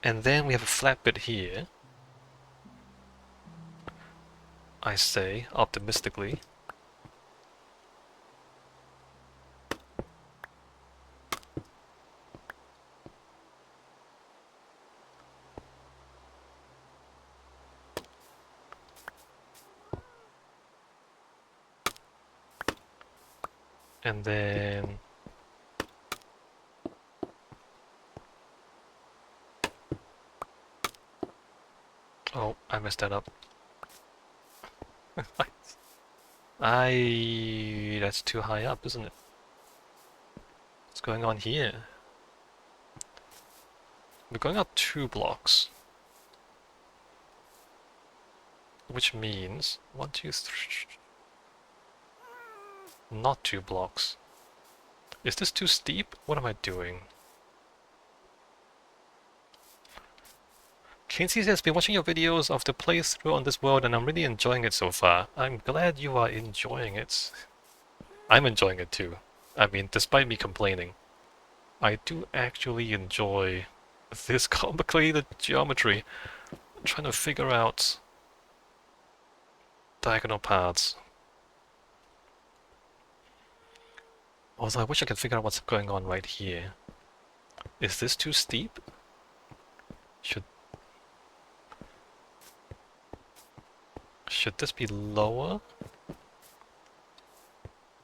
And then we have a flat bit here, I say, optimistically. And then... Oh, I messed that up. That's too high up, isn't it? What's going on here? We're going up 2 blocks. Which means... 1, 2, 3... Not 2 blocks. Is this too steep? What am I doing? Kinsey says, been watching your videos of the playthrough on this world and I'm really enjoying it so far. I'm glad you are enjoying it. I'm enjoying it too. I mean, despite me complaining. I do actually enjoy this complicated geometry. I'm trying to figure out diagonal paths. Although I wish I could figure out what's going on right here. Is this too steep? Should this be lower?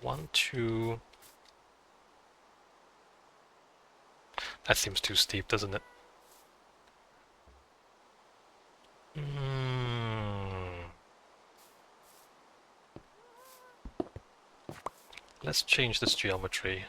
1, 2... That seems too steep, doesn't it? Let's change this geometry.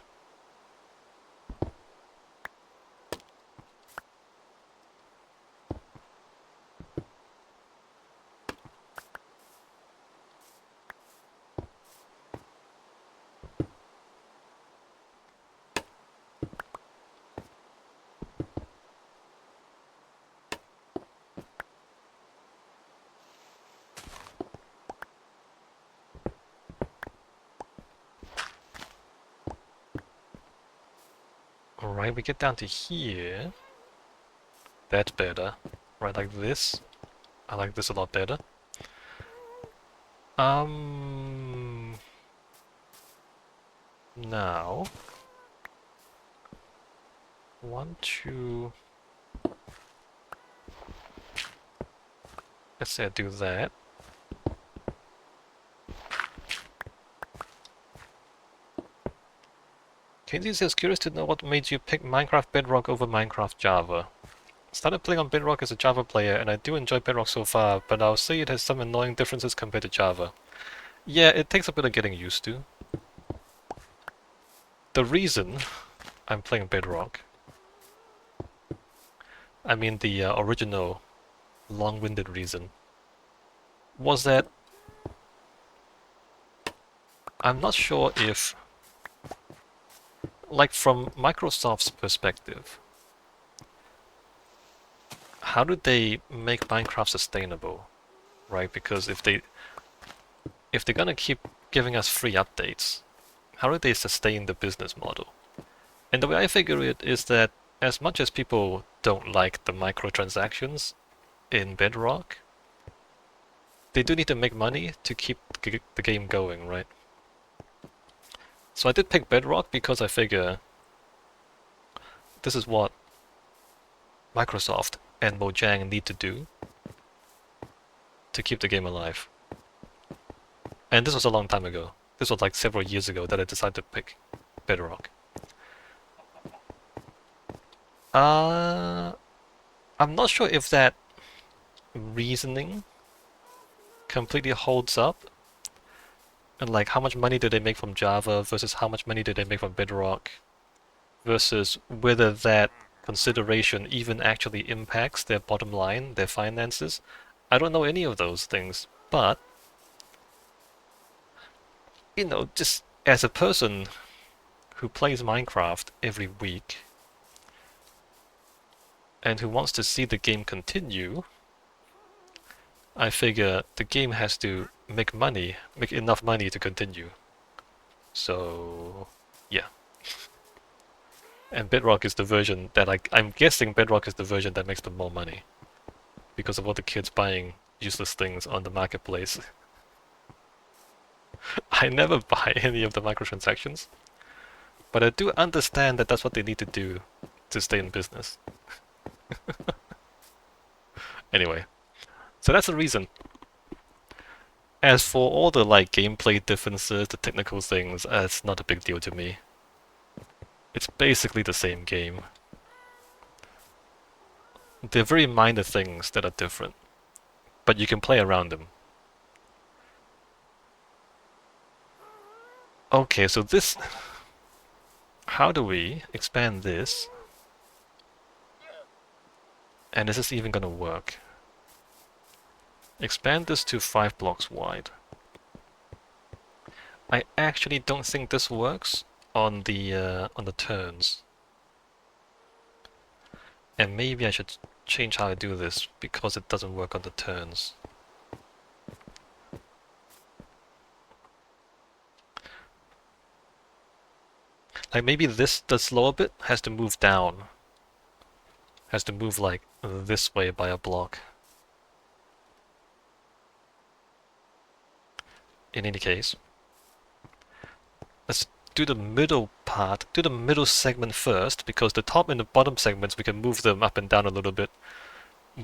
Alright, we get down to here. That's better. Right, like this. I like this a lot better. Now... 1, 2... Let's say I do that. Casey says, curious to know what made you pick Minecraft Bedrock over Minecraft Java. Started playing on Bedrock as a Java player, and I do enjoy Bedrock so far, but I'll say it has some annoying differences compared to Java. Yeah, it takes a bit of getting used to. The reason I'm playing Bedrock, I mean the original long-winded reason, was that I'm not sure if, like from Microsoft's perspective, how do they make Minecraft sustainable, right? Because if they're gonna keep giving us free updates, how do they sustain the business model? And the way I figure it is that as much as people don't like the microtransactions in Bedrock, they do need to make money to keep the game going, right? So I did pick Bedrock because I figure this is what Microsoft and Mojang need to do to keep the game alive. And this was a long time ago. This was like several years ago that I decided to pick Bedrock. I'm not sure if that reasoning completely holds up. And like, how much money do they make from Java versus how much money do they make from Bedrock? Versus whether that consideration even actually impacts their bottom line, their finances. I don't know any of those things, but you know, just as a person who plays Minecraft every week and who wants to see the game continue, I figure the game has to make money, make enough money to continue. So, yeah. And Bedrock is the version that I'm guessing Bedrock is the version that makes them more money because of all the kids buying useless things on the marketplace. I never buy any of the microtransactions, but I do understand that that's what they need to do to stay in business. Anyway, so that's the reason. As for all the like gameplay differences, the technical things, it's not a big deal to me. It's basically the same game. They're very minor things that are different, but you can play around them. Okay, so this... How do we expand this? And is this even gonna work? Expand this to 5 blocks wide. I actually don't think this works on the turns. And maybe I should change how I do this because it doesn't work on the turns. Like maybe the slower bit has to move down. Has to move like this way by a block. In any case, let's do the middle part, do the middle segment first, because the top and the bottom segments we can move them up and down a little bit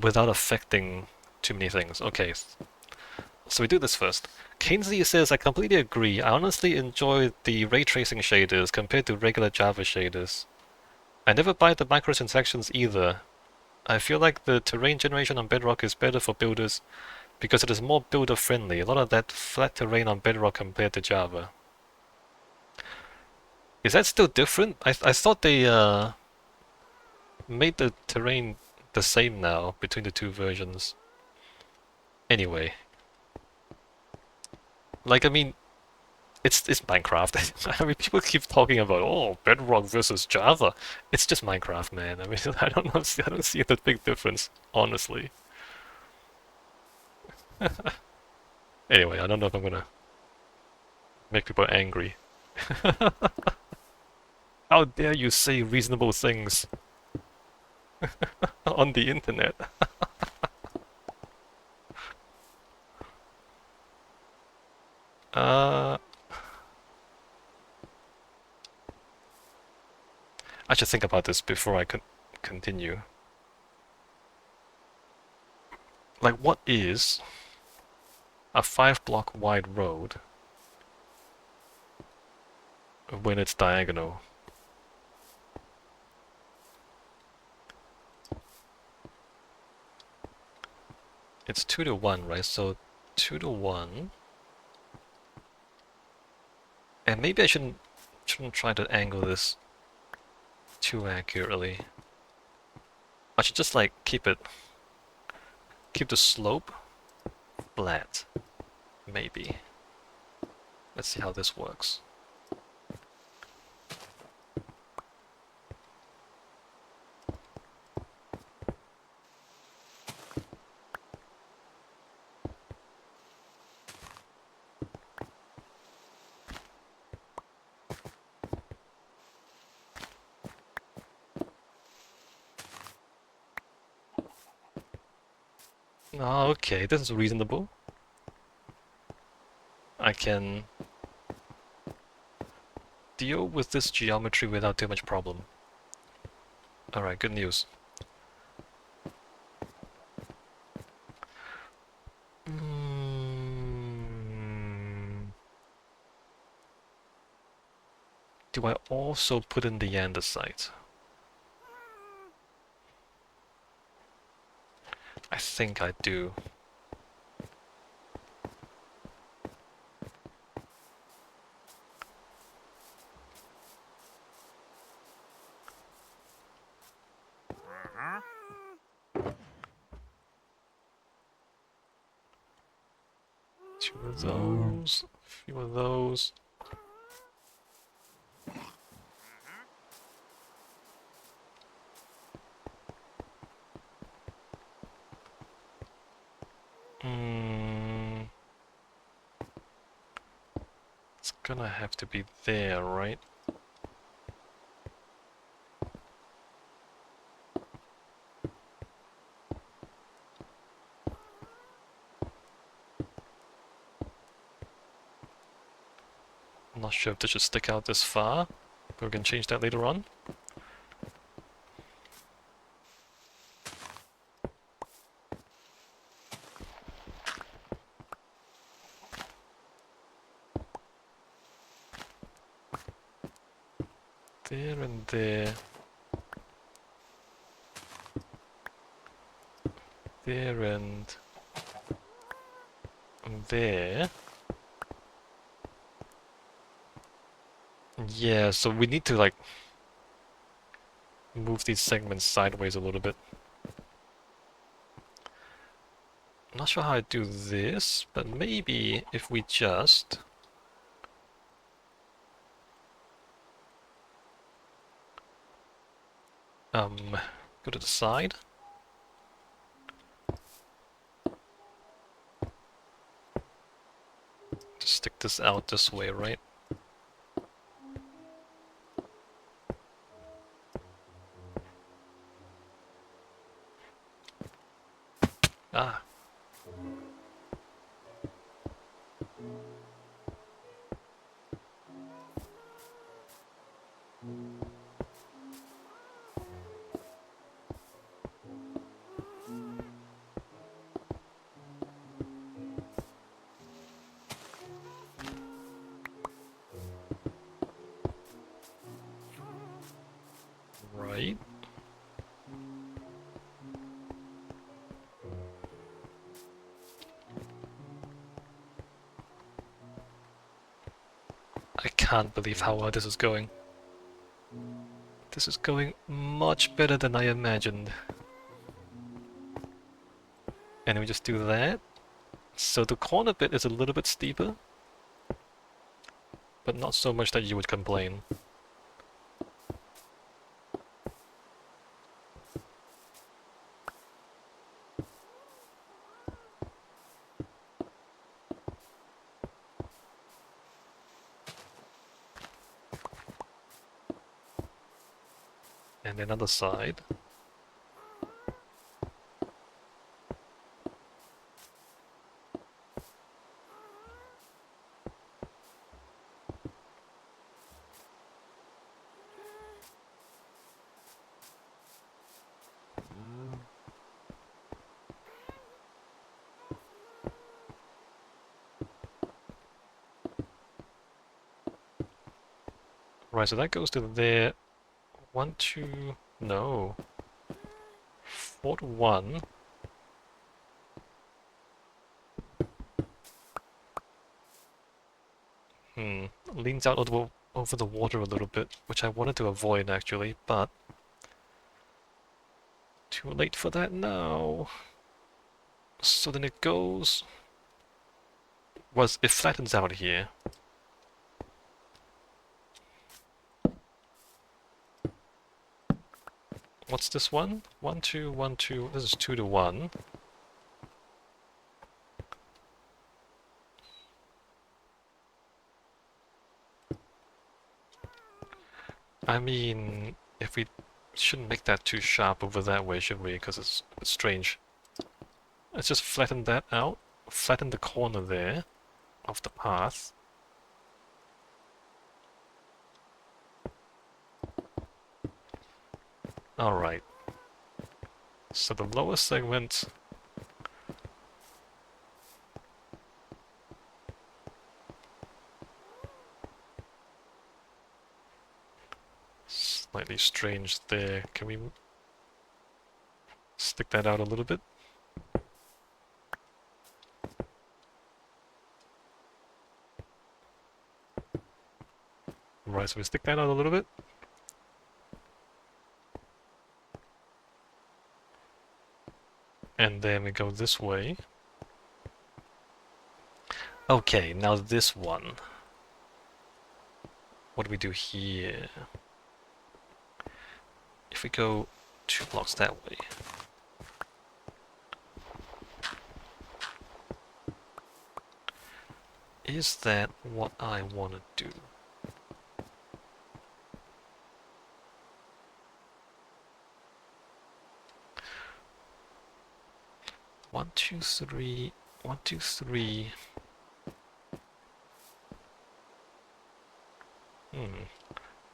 without affecting too many things. Okay, so we do this first. Kainsey says, I completely agree. I honestly enjoy the ray tracing shaders compared to regular Java shaders. I never buy the microtransactions either. I feel like the terrain generation on Bedrock is better for builders because it is more builder friendly. A lot of that flat terrain on Bedrock compared to Java. Is that still different? I thought they made the terrain the same now between the two versions. Anyway, like I mean, it's Minecraft. I mean, people keep talking about Bedrock versus Java. It's just Minecraft, man. I mean, I don't see the big difference, honestly. Anyway, I don't know if I'm gonna make people angry. How dare you say reasonable things on the internet? Uh, I should think about this before I continue. Like, what is a 5 block wide road when it's diagonal? It's 2 to 1, right? So 2 to 1. And maybe I shouldn't try to angle this too accurately. I should just like keep the slope flat. Maybe. Let's see how this works. Okay, this is reasonable. I can deal with this geometry without too much problem. Alright, good news. Do I also put in the andesite? I think I do. Two of those, a few of those. It's gonna have to be there, right? I'm not sure if this should stick out this far, but we can change that later on. There and there. There and there. Yeah, so we need to like move these segments sideways a little bit. I'm not sure how I do this, but maybe if we just go to the side. Just stick this out this way, right? Ah. Right. I can't believe how well this is going. This is going much better than I imagined. And we just do that. So the corner bit is a little bit steeper, but not so much that you would complain. And then other side. Right, so that goes to there. 1, 2, no. 4 to 1. Leans out over the water a little bit, which I wanted to avoid actually, but too late for that now. So then it goes... it flattens out here. What's this one? 1, 2, 1, 2. This is 2 to 1. I mean, if we shouldn't make that too sharp over that way, should we? Because it's strange. Let's just flatten that out. Flatten the corner there of the path. Alright. So the lower segment... Slightly strange there. Can we stick that out a little bit? Right, so we stick that out a little bit. And then we go this way. Okay, now this one. What do we do here? If we go 2 blocks that way. Is that what I want to do? One, two, three. 1, 2, 3.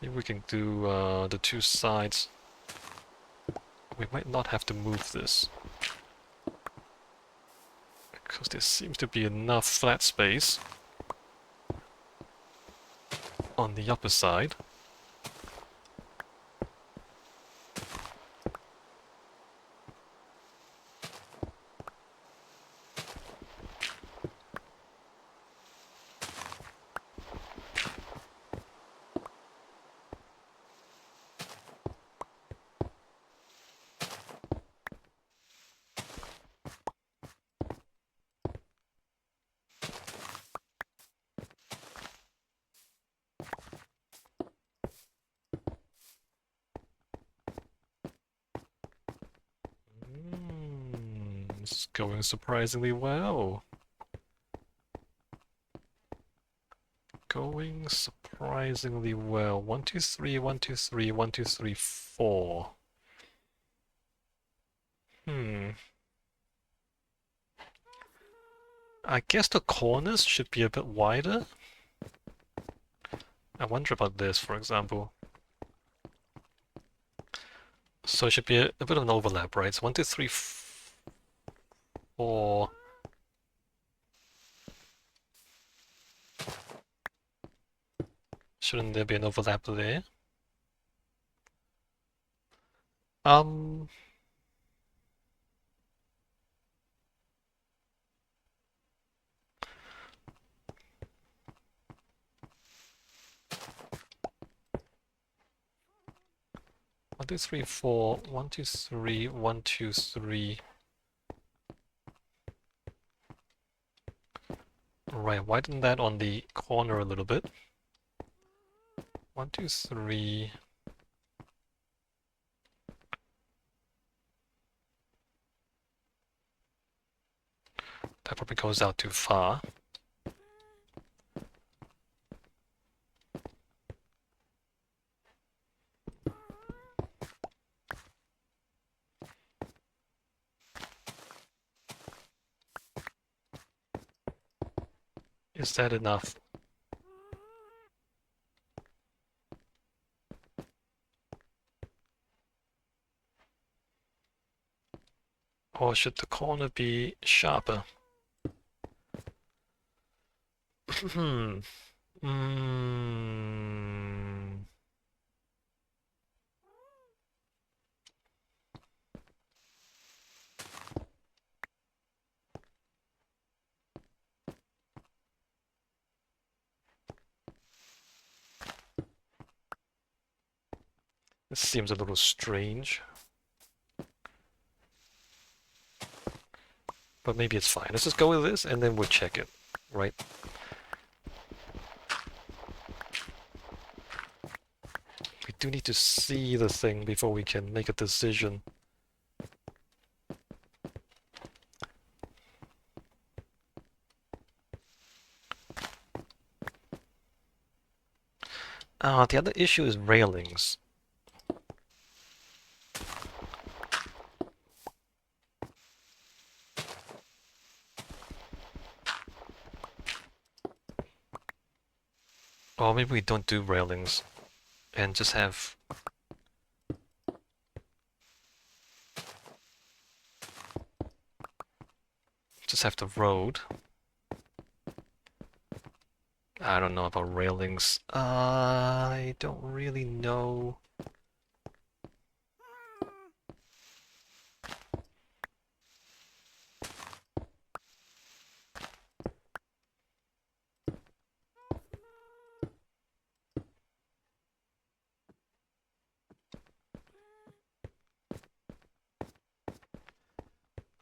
Maybe we can do the two sides. We might not have to move this, because there seems to be enough flat space on the upper side. This is going surprisingly well. Going surprisingly well. 1, 2, 3, 1, 2, 3, 1, 2, 3, 4. I guess the corners should be a bit wider. I wonder about this, for example. So it should be a bit of an overlap, right? So 1, 2, 3, 4. Shouldn't there be an overlap there? Um, 1, 2, 3, 4. 1, 2, 3, 1, 2, 3. Right, widen that on the corner a little bit. 1, 2, 3. That probably goes out too far. Is that enough? Or should the corner be sharper? Hmm. This seems a little strange. But maybe it's fine. Let's just go with this and then we'll check it, right? We do need to see the thing before we can make a decision. The other issue is railings. Or maybe we don't do railings and just have the road. I don't know about railings. I don't really know.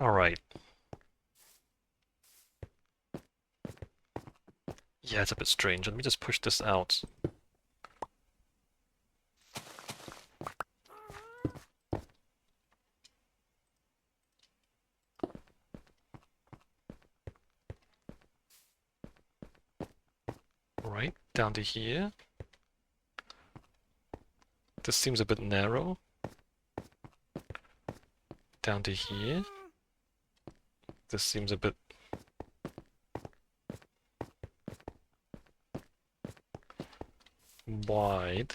Alright. Yeah, it's a bit strange. Let me just push this out. Right, down to here. This seems a bit narrow. Down to here. This seems a bit wide.